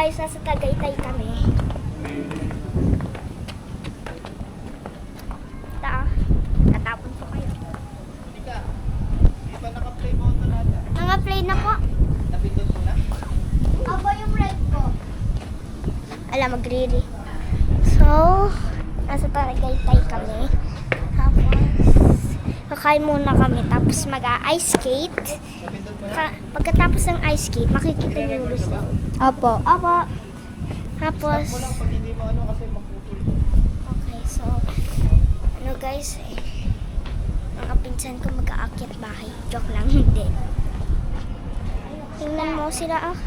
guys, nasa Tagaytay kami. Natapon po kayo. Di ba naka-play mo ito lahat? Naka-play na po. Napindot mo na? Aba yung red ko. Alam, magriri. So, nasa Tagaytay kami. Tapos, kakain muna kami. Tapos mag-ice skate. Napindot mo na? Pagkatapos ng ice skate, makikita niyo yung gusto. Opo. Tapos, Stop mo lang pag hindi mo ano kasi magpupul. okay, so, ano guys, mga pinsan ko mag-aakyat bahay. Joke lang, hindi. Tingnan mo sila, ah.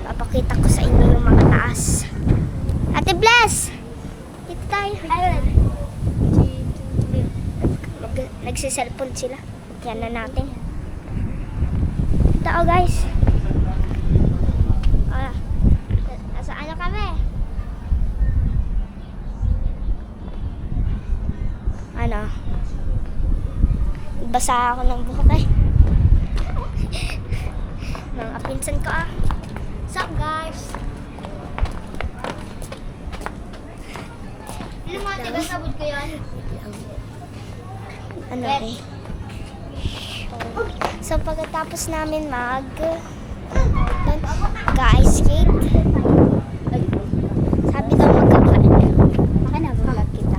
Papakita ko sa inyo yung mga taas. Ate Bless! Dito tayo. Ayun. Nagsiselfon sila. Yan na natin. Ito, oh, guys. Nasaan na kami? Ano? Basa ako ng buhok eh. Mga pinsan ko ah. What's up guys? Ilang mga tiga sabod ko yan? Ano eh? So pagkatapos namin mag-ice skate, sabi daw magkakain. Baka na vlog kita.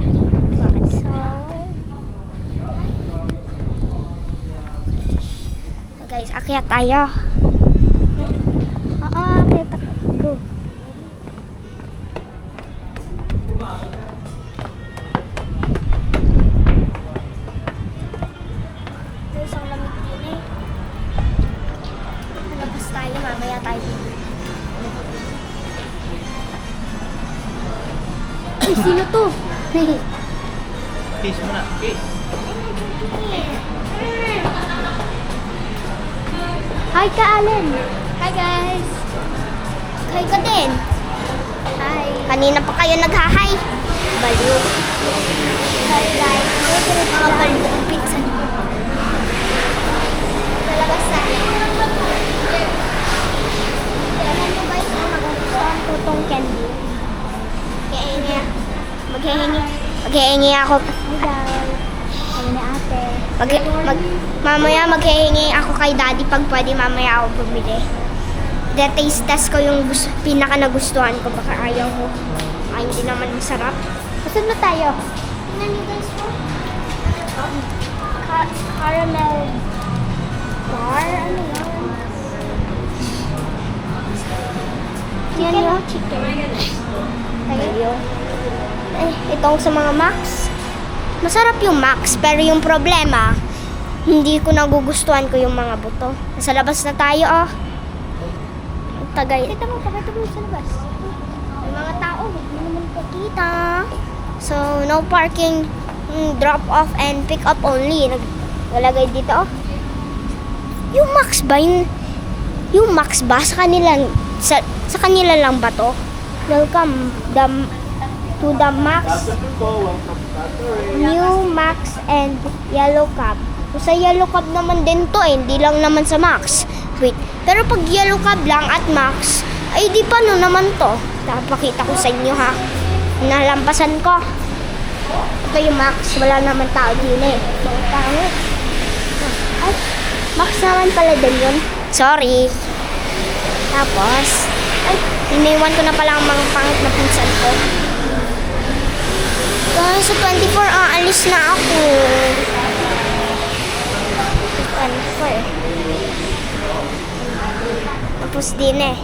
So guys, akyat tayo. Oo, akyat ako. Go. Isang lamig din eh. Labas tayo, mamaya tayo. Ay, sino to? Kiss mo na, kiss. Hi ka, Allen. Hi guys. Hi ka din. Hi. Kanina pa kayo nag-hi. Baliw. Hi guys. Mga baliw ang pizza niyo. Talabas tayo. Kailan mo guys magugustuhan ko tong candy? Maghihingi ako. Hi guys. Kami na ate. Mamaya maghihingi ako kay daddy pag pwede mamaya ako bumili. De-taste test ko yung pinaka nagustuhan ko. Baka ayaw ko. Ay, hindi naman masarap. Gusto na tayo. Tingnan niyo guys po. Caramel bar. Ano yan? Yan yung chicken. Ayun. Itong sa mga Max. Masarap yung Max, pero yung problema, hindi ko nagugustuhan ko yung mga buto. Nasa labas na tayo, oh. Tagay. Kita mo, pakita mo sa labas. May mga tao, hindi naman pakita. So, no parking, drop off and pick up only. Nagalagay dito, oh. Yung Max ba? Yung Max ba? Sa kanila lang ba to? Welcome to the Max. New Max and Yellow Cab. Sa Yellow Cab naman din to eh, hindi lang naman sa Max. Wait, pero pag Yellow Cab lang at Max, ay di pa no naman to. Napakita ko sa inyo ha. Nalampasan ko. Ito yung Max, wala naman tao din eh. Ay, Max naman pala din yun. Sorry. Tapos, ay, iniwan ko na pala ang mga pangit na pinsan ko. Guys, sa 24, aalis na ako. 24. Tapos din eh.